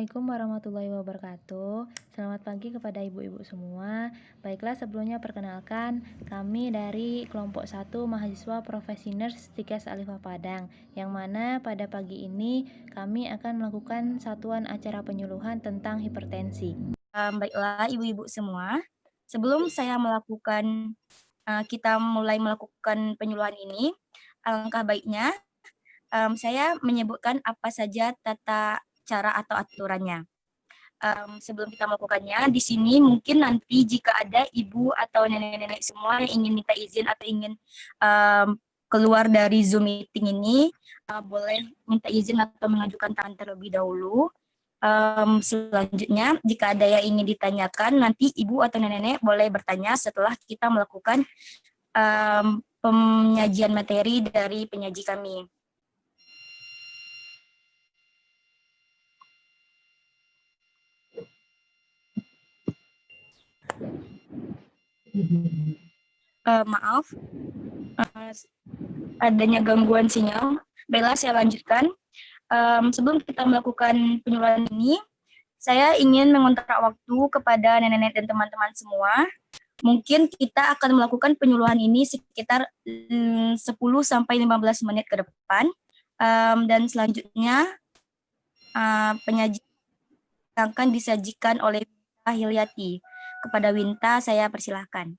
Assalamualaikum warahmatullahi wabarakatuh. Selamat pagi kepada ibu-ibu semua. Baiklah, sebelumnya perkenalkan, kami dari kelompok 1 mahasiswa Profesi Nurse Tikes Alifah Padang, yang mana pada pagi ini kami akan melakukan satuan acara penyuluhan tentang hipertensi. Baiklah ibu-ibu semua, sebelum saya kita mulai melakukan penyuluhan ini, alangkah baiknya saya menyebutkan apa saja tata cara atau aturannya. Sebelum kita melakukannya, di sini mungkin nanti jika ada ibu atau nenek-nenek semua yang ingin minta izin atau ingin keluar dari Zoom meeting ini, boleh minta izin atau mengajukan tangan terlebih dahulu. Selanjutnya, jika ada yang ingin ditanyakan, nanti ibu atau nenek-nenek boleh bertanya setelah kita melakukan penyajian materi dari penyaji kami. Maaf, adanya gangguan sinyal. Baiklah, saya lanjutkan. Sebelum kita melakukan penyuluhan ini, saya ingin mengontrak waktu kepada nenek-nenek dan teman-teman semua. Mungkin kita akan melakukan penyuluhan ini sekitar 10-15 menit ke depan. Dan selanjutnya penyaji akan disajikan oleh Winta Hilyati. Kepada Winta, saya persilahkan.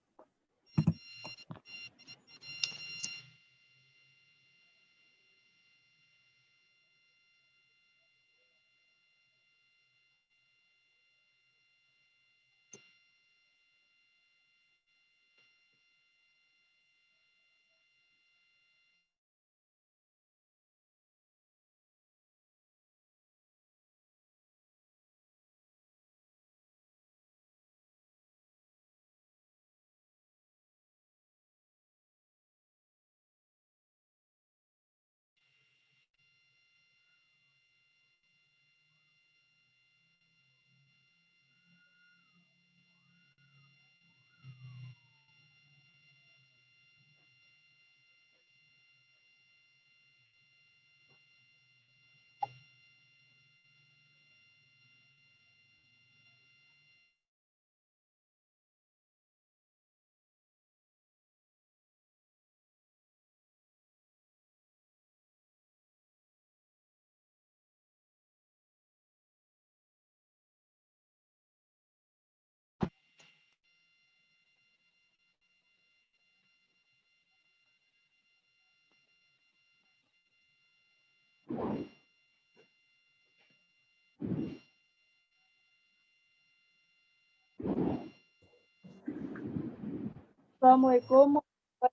Assalamualaikum warahmatullahi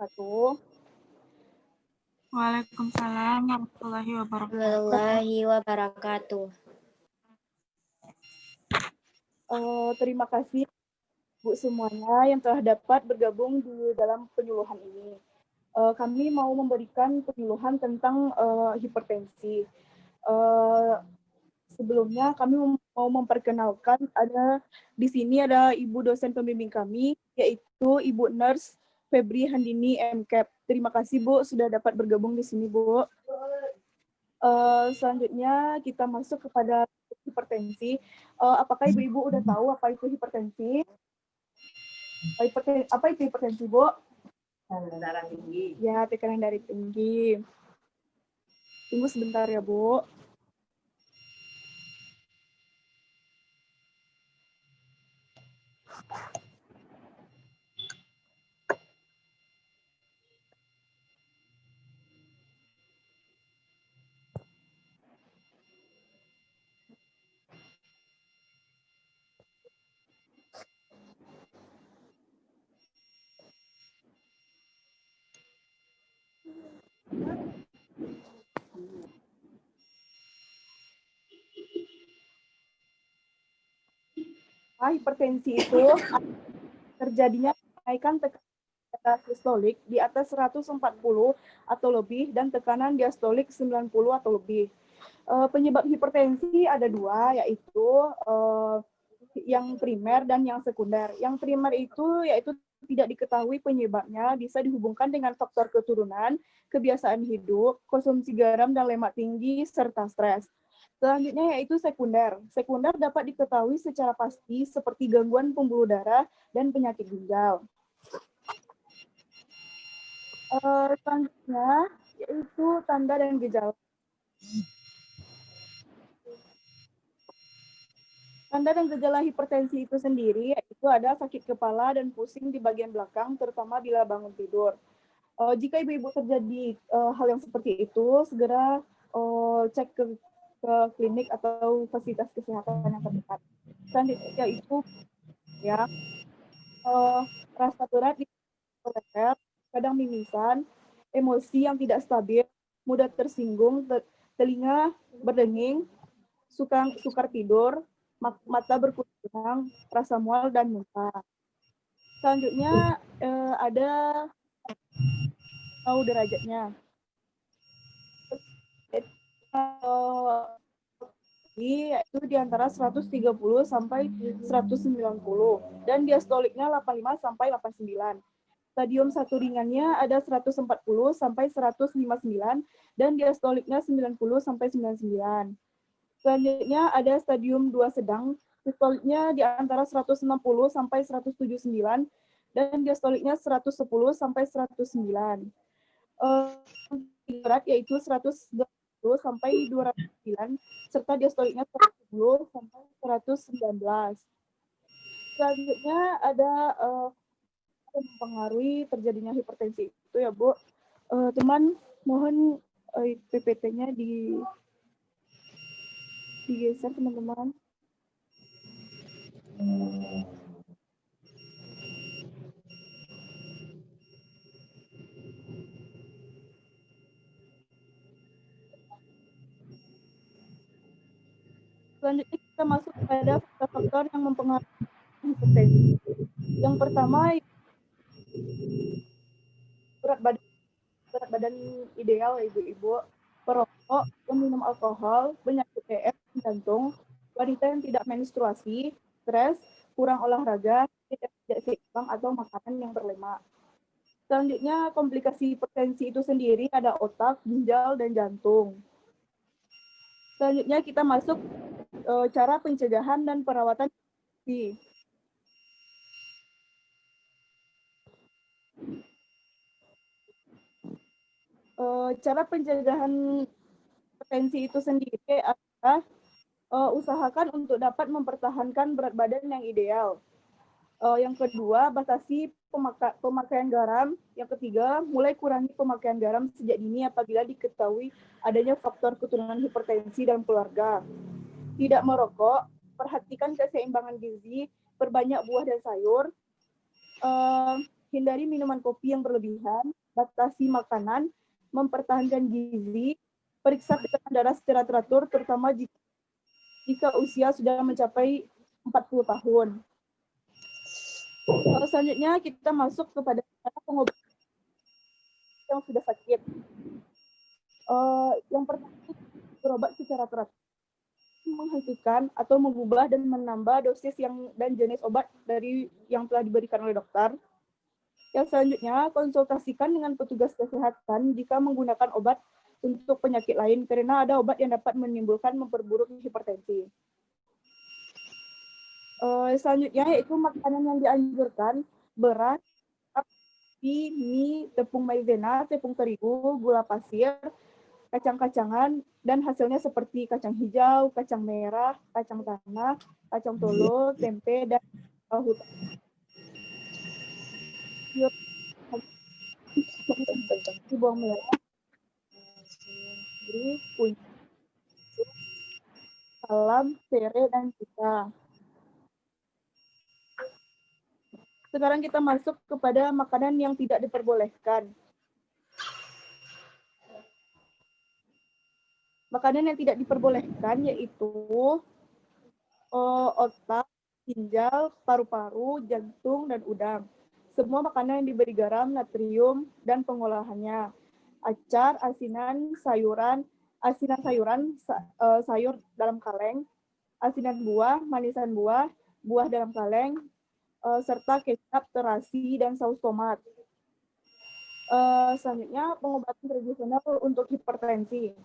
wabarakatuh. Waalaikumsalam warahmatullahi wabarakatuh. Terima kasih Bu semuanya yang telah dapat bergabung di dalam penyuluhan ini. Kami mau memberikan penyuluhan tentang hipertensi. Sebelumnya kami mau memperkenalkan di sini ada Ibu dosen pembimbing kami, yaitu Ibu Nurse Febri Handini MCAP. Terima kasih Bu sudah dapat bergabung di sini Bu. Selanjutnya kita masuk kepada hipertensi. Apakah ibu-ibu udah tahu apa itu hipertensi? Apa itu hipertensi Bu? Tekanan darah tinggi. Ya, tekanan darah tinggi. Tunggu sebentar ya Bu. Hipertensi itu terjadinya kenaikan tekanan sistolik di atas 140 atau lebih dan tekanan diastolik 90 atau lebih. Penyebab hipertensi ada dua, yaitu yang primer dan yang sekunder. Yang primer itu yaitu tidak diketahui penyebabnya, bisa dihubungkan dengan faktor keturunan, kebiasaan hidup, konsumsi garam dan lemak tinggi, serta stres. Selanjutnya yaitu sekunder. Sekunder dapat diketahui secara pasti seperti gangguan pembuluh darah dan penyakit ginjal. Selanjutnya yaitu tanda dan gejala. Tanda dan gejala hipertensi itu sendiri yaitu ada sakit kepala dan pusing di bagian belakang, terutama bila bangun tidur. Jika ibu-ibu terjadi hal yang seperti itu, segera cek ke klinik atau fasilitas kesehatan yang terdekat. Selanjutnya itu ya rasa berat di leher, kadang mimisan, emosi yang tidak stabil, mudah tersinggung, telinga berdenging, sukar tidur, mata berkunang, rasa mual dan muntah. Selanjutnya ada tahu derajatnya. Yaitu di antara 130 sampai 190 dan diastoliknya 85 sampai 89. Stadium 1 ringannya ada 140 sampai 159 dan diastoliknya 90 sampai 99. Selanjutnya ada stadium 2 sedang, sistoliknya di antara 160 sampai 179 dan diastoliknya 110 sampai 109. Berat yaitu 120 sampai 209 serta diastoliknya 110 sampai 119. Selanjutnya ada mempengaruhi terjadinya hipertensi itu ya Bu. Teman mohon PPT-nya digeser teman-teman. Selanjutnya kita masuk pada faktor-faktor yang mempengaruhi hipertensi. Yang pertama berat badan ideal ibu-ibu, perokok, peminum alkohol, penyakit TF, jantung, wanita yang tidak menstruasi, stres, kurang olahraga, tidak seimbang atau makanan yang berlemak. Selanjutnya komplikasi hipertensi itu sendiri ada otak, ginjal, dan jantung. Selanjutnya kita masuk cara pencegahan dan perawatan hipertensi. Cara pencegahan hipertensi itu sendiri adalah usahakan untuk dapat mempertahankan berat badan yang ideal. Yang kedua, batasi pemakaian garam. Yang ketiga, mulai kurangi pemakaian garam sejak dini apabila diketahui adanya faktor keturunan hipertensi dalam keluarga. Tidak merokok, perhatikan keseimbangan gizi, perbanyak buah dan sayur, hindari minuman kopi yang berlebihan, batasi makanan, mempertahankan gizi, periksa tekanan darah secara teratur, terutama jika usia sudah mencapai 40 tahun. Selanjutnya kita masuk kepada pengobatan yang sudah sakit. Yang pertama, berobat secara teratur, menghentikan atau mengubah dan menambah dosis dan jenis obat dari yang telah diberikan oleh dokter. Yang selanjutnya, konsultasikan dengan petugas kesehatan jika menggunakan obat untuk penyakit lain, karena ada obat yang dapat memperburuk hipertensi. Selanjutnya yaitu makanan yang dianjurkan, beras, mie, tepung maizena, tepung terigu, gula pasir, kacang-kacangan, dan hasilnya seperti kacang hijau, kacang merah, kacang tanah, kacang tolo, tempe, dan tahu. Bawang merah, kunyit, salam, serai, dan cuka. Sekarang kita masuk kepada makanan yang tidak diperbolehkan. Makanan yang tidak diperbolehkan yaitu otak, ginjal, paru-paru, jantung, dan udang. Semua makanan yang diberi garam, natrium, dan pengolahannya. Acar, asinan sayuran, sayur dalam kaleng, asinan buah, manisan buah, buah dalam kaleng, serta kecap, terasi, dan saus tomat. Selanjutnya, pengobatan tradisional untuk hipertensi.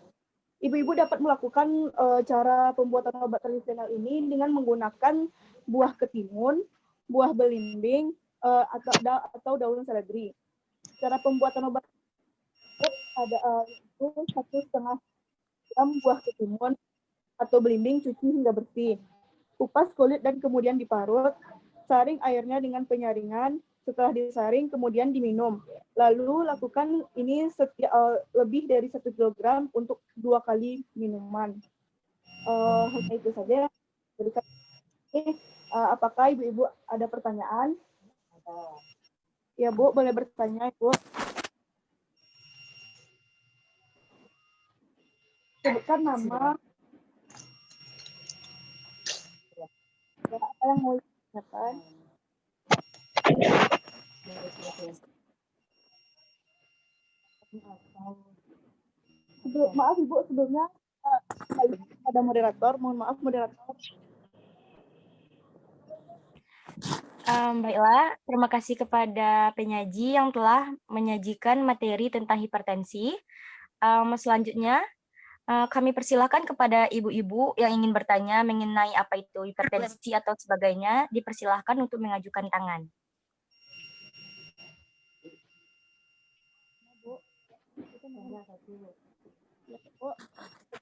Ibu-ibu dapat melakukan cara pembuatan obat tradisional ini dengan menggunakan buah ketimun, buah belimbing, atau daun seledri. Cara pembuatan obat ada itu 1,5 gram buah ketimun atau belimbing, cuci hingga bersih. Kupas kulit dan kemudian diparut. Saring airnya dengan penyaringan. Setelah disaring, kemudian diminum. Lalu lakukan ini lebih dari 1 kg untuk 2 kali minuman. Hanya itu saja. Apakah ibu-ibu ada pertanyaan? Ya Bu, boleh bertanya Ibu. Sebutkan nama. Ya, apa yang mau ditanyakan? Maaf Ibu, sebelumnya ada moderator. Mohon maaf moderator. Baiklah, terima kasih kepada penyaji yang telah menyajikan materi tentang hipertensi. Selanjutnya, kami persilahkan kepada ibu-ibu yang ingin bertanya mengenai apa itu hipertensi atau sebagainya, dipersilahkan untuk mengajukan tangan.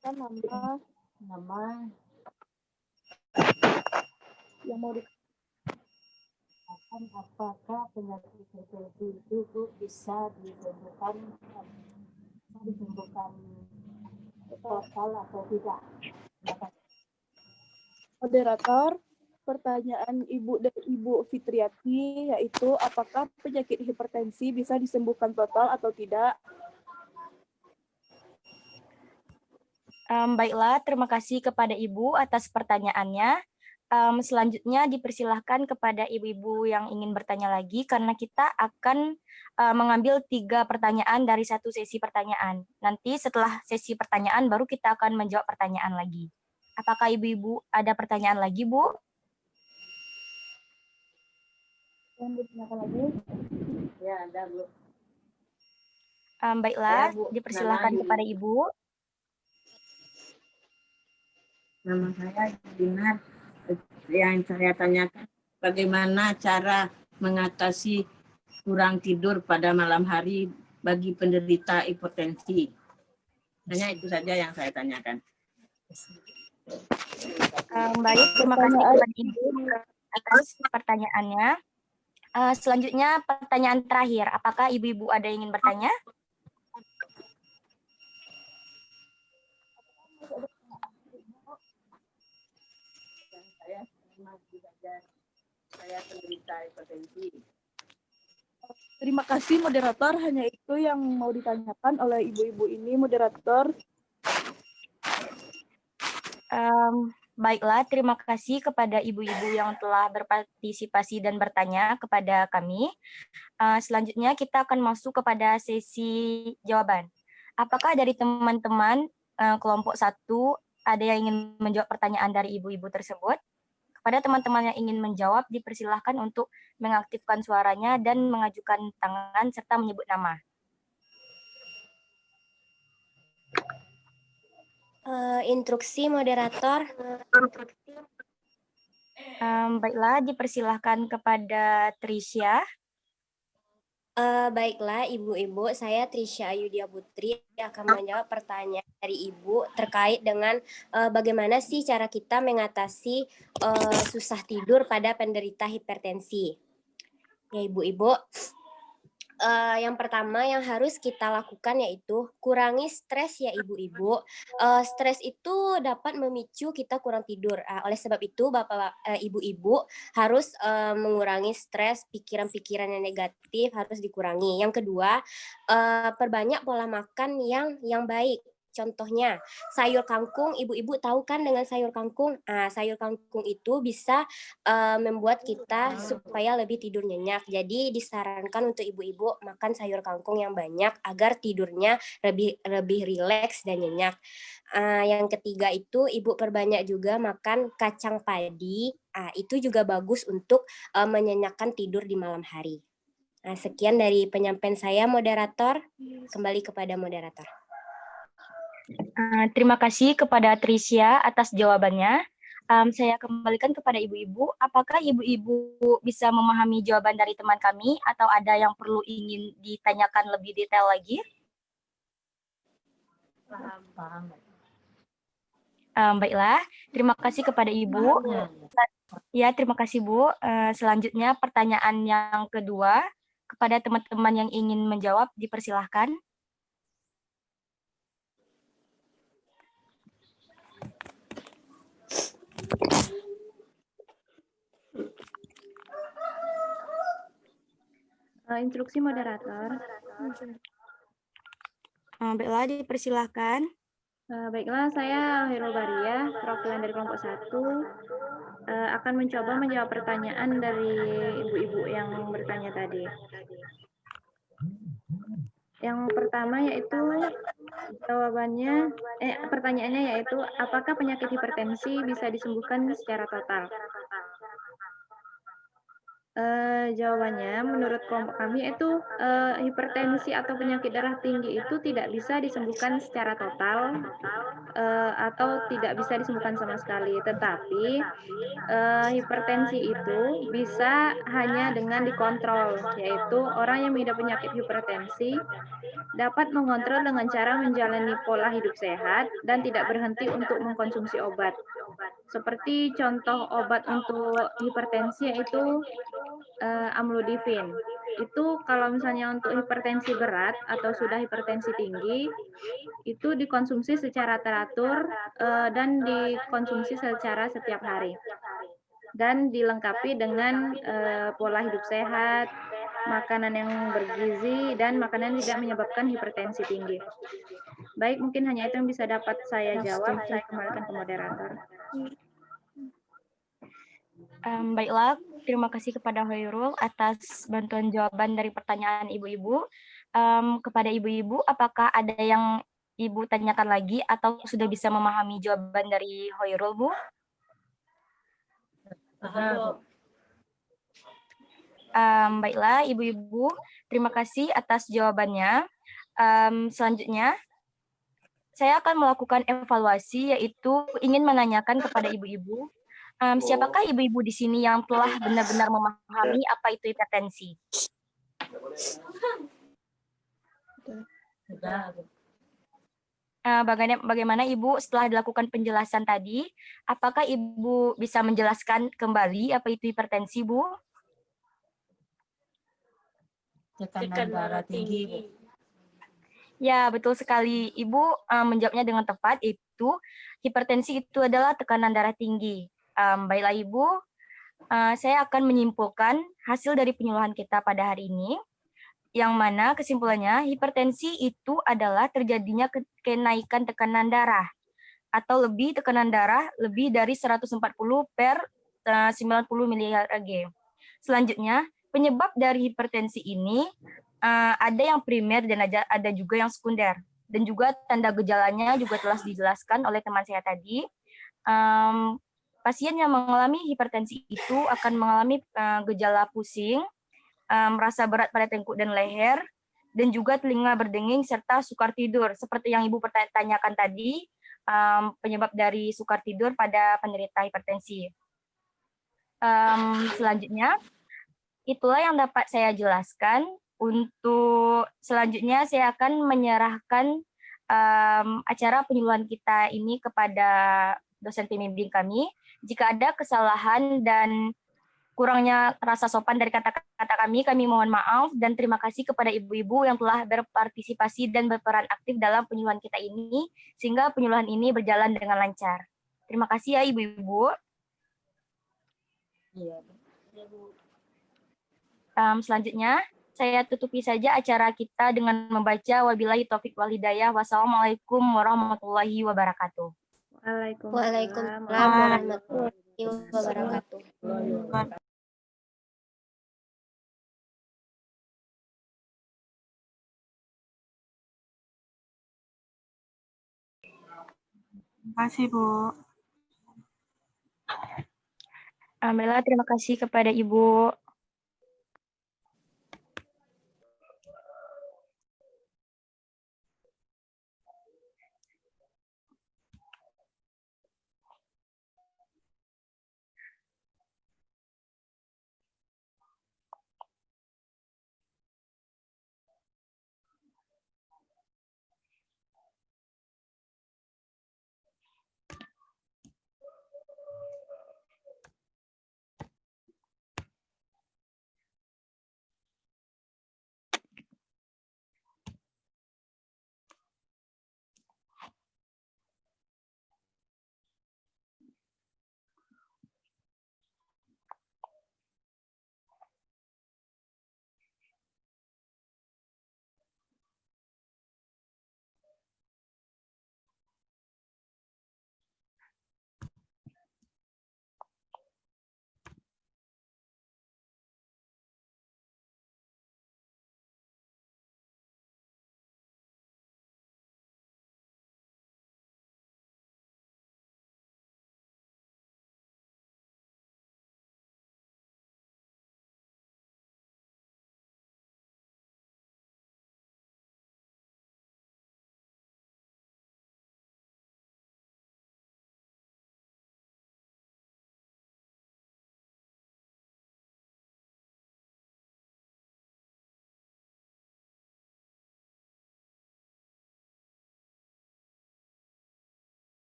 Kan nama yang mau apakah penyakit hipertensi itu bisa disembuhkan total atau tidak? Moderator, pertanyaan Ibu dari Ibu Fitriati yaitu apakah penyakit hipertensi bisa disembuhkan total atau tidak? Baiklah, terima kasih kepada Ibu atas pertanyaannya. Selanjutnya dipersilahkan kepada ibu-ibu yang ingin bertanya lagi karena kita akan mengambil 3 pertanyaan dari 1 sesi pertanyaan. Nanti setelah sesi pertanyaan baru kita akan menjawab pertanyaan lagi. Apakah ibu-ibu ada pertanyaan lagi, Bu? Yang ditanyakan lagi? Ya, ada Bu. Baiklah, Ya, Bu. dipersilahkan kepada Ibu. Nama saya Dinar. Yang saya tanyakan, bagaimana cara mengatasi kurang tidur pada malam hari bagi penderita hipertensi? Hanya itu saja yang saya tanyakan. Baik, terima kasih kepada Ibu atas pertanyaannya. Selanjutnya pertanyaan terakhir, apakah ibu-ibu ada yang ingin bertanya? Saya penderita hipertensi. Terima kasih moderator, hanya itu yang mau ditanyakan oleh ibu-ibu ini moderator. Baiklah, terima kasih kepada ibu-ibu yang telah berpartisipasi dan bertanya kepada kami. Selanjutnya kita akan masuk kepada sesi jawaban. Apakah dari teman-teman kelompok 1 ada yang ingin menjawab pertanyaan dari ibu-ibu tersebut? Kepada teman-teman yang ingin menjawab, dipersilahkan untuk mengaktifkan suaranya dan mengajukan tangan serta menyebut nama. Instruksi moderator. Baiklah, dipersilahkan kepada Trisha. Baiklah, ibu-ibu, saya Trisha Ayudya Putri akan menjawab pertanyaan dari ibu terkait dengan bagaimana sih cara kita mengatasi susah tidur pada penderita hipertensi. Ya, ibu-ibu, yang pertama yang harus kita lakukan yaitu kurangi stres ya ibu-ibu. Stres itu dapat memicu kita kurang tidur. Oleh sebab itu Bapak Ibu-ibu harus mengurangi stres, pikiran-pikiran yang negatif harus dikurangi. Yang kedua, perbanyak pola makan yang baik. Contohnya sayur kangkung, ibu-ibu tahu kan dengan sayur kangkung? Sayur kangkung itu bisa membuat kita supaya lebih tidur nyenyak. Jadi disarankan untuk ibu-ibu makan sayur kangkung yang banyak agar tidurnya lebih rileks dan nyenyak. Yang ketiga itu ibu perbanyak juga makan kacang padi. Itu juga bagus untuk menyenyakkan tidur di malam hari. Sekian dari penyampaian saya moderator. Kembali kepada moderator. Terima kasih kepada Trisha atas jawabannya. Saya kembalikan kepada ibu-ibu. Apakah ibu-ibu bisa memahami jawaban dari teman kami atau ada yang perlu ingin ditanyakan lebih detail lagi? Baiklah, terima kasih kepada ibu. Ya, terima kasih Bu. Selanjutnya pertanyaan yang kedua kepada teman-teman yang ingin menjawab dipersilahkan. Instruksi moderator. Baiklah, dipersilahkan. Baiklah, saya Hairul Bariyah, perwakilan dari kelompok 1, akan mencoba menjawab pertanyaan dari ibu-ibu yang bertanya tadi. Yang pertama yaitu pertanyaannya yaitu apakah penyakit hipertensi bisa disembuhkan secara total? Jawabannya menurut kelompok kami itu hipertensi atau penyakit darah tinggi itu tidak bisa disembuhkan secara total atau tidak bisa disembuhkan sama sekali. Tetapi hipertensi itu bisa hanya dengan dikontrol, yaitu orang yang mengidap penyakit hipertensi dapat mengontrol dengan cara menjalani pola hidup sehat dan tidak berhenti untuk mengkonsumsi obat. Seperti contoh obat untuk hipertensi yaitu amlodipin. Itu kalau misalnya untuk hipertensi berat atau sudah hipertensi tinggi, itu dikonsumsi secara teratur dan dikonsumsi secara setiap hari. Dan dilengkapi dengan pola hidup sehat, makanan yang bergizi, dan makanan yang tidak menyebabkan hipertensi tinggi. Baik, mungkin hanya itu yang bisa dapat saya jawab. Saya kembalikan ke moderator. Baiklah, terima kasih kepada Hoirul atas bantuan jawaban dari pertanyaan ibu-ibu. Kepada ibu-ibu, apakah ada yang Ibu tanyakan lagi atau sudah bisa memahami jawaban dari Hoirul, Bu? Baiklah, ibu-ibu, terima kasih atas jawabannya. Selanjutnya, saya akan melakukan evaluasi, yaitu ingin menanyakan kepada ibu-ibu, siapakah ibu-ibu di sini yang telah benar-benar memahami apa itu hipertensi? Bagaimana Ibu setelah dilakukan penjelasan tadi, apakah Ibu bisa menjelaskan kembali apa itu hipertensi, Bu? Tekanan darah tinggi, Bu. Ya, betul sekali. Ibu menjawabnya dengan tepat, itu hipertensi itu adalah tekanan darah tinggi. Baiklah Ibu, saya akan menyimpulkan hasil dari penyuluhan kita pada hari ini, yang mana kesimpulannya hipertensi itu adalah terjadinya kenaikan tekanan darah atau tekanan darah lebih dari 140 per 90 mg. Selanjutnya, penyebab dari hipertensi ini ada yang primer dan ada juga yang sekunder. Dan juga tanda gejalanya juga telah dijelaskan oleh teman saya tadi. Pasien yang mengalami hipertensi itu akan mengalami gejala pusing, merasa berat pada tengkuk dan leher, dan juga telinga berdenging serta sukar tidur. Seperti yang Ibu tanyakan tadi, penyebab dari sukar tidur pada penderita hipertensi. Selanjutnya, itulah yang dapat saya jelaskan. Untuk selanjutnya, saya akan menyerahkan acara penyuluhan kita ini kepada dosen pembimbing kami. Jika ada kesalahan dan kurangnya rasa sopan dari kata-kata kami mohon maaf dan terima kasih kepada ibu-ibu yang telah berpartisipasi dan berperan aktif dalam penyuluhan kita ini, sehingga penyuluhan ini berjalan dengan lancar. Terima kasih ya ibu-ibu. Selanjutnya, saya tutupi saja acara kita dengan membaca wabillahi taufik wal hidayah. Wassalamualaikum warahmatullahi wabarakatuh. Waalaikumsalam warahmatullahi wabarakatuh. Terima kasih, Bu. Alhamdulillah, terima kasih kepada Ibu.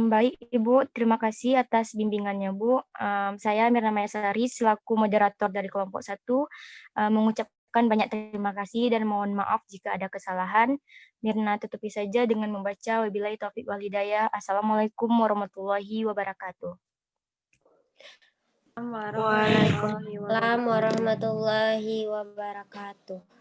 Baik Ibu, terima kasih atas bimbingannya Bu. Saya Mirna Mayasari selaku moderator dari kelompok 1 mengucapkan banyak terima kasih dan mohon maaf jika ada kesalahan. Mirna tutupi saja dengan membaca wabillahi taufiq wal hidayah. Assalamualaikum warahmatullahi wabarakatuh. Waalaikumsalam warahmatullahi wabarakatuh.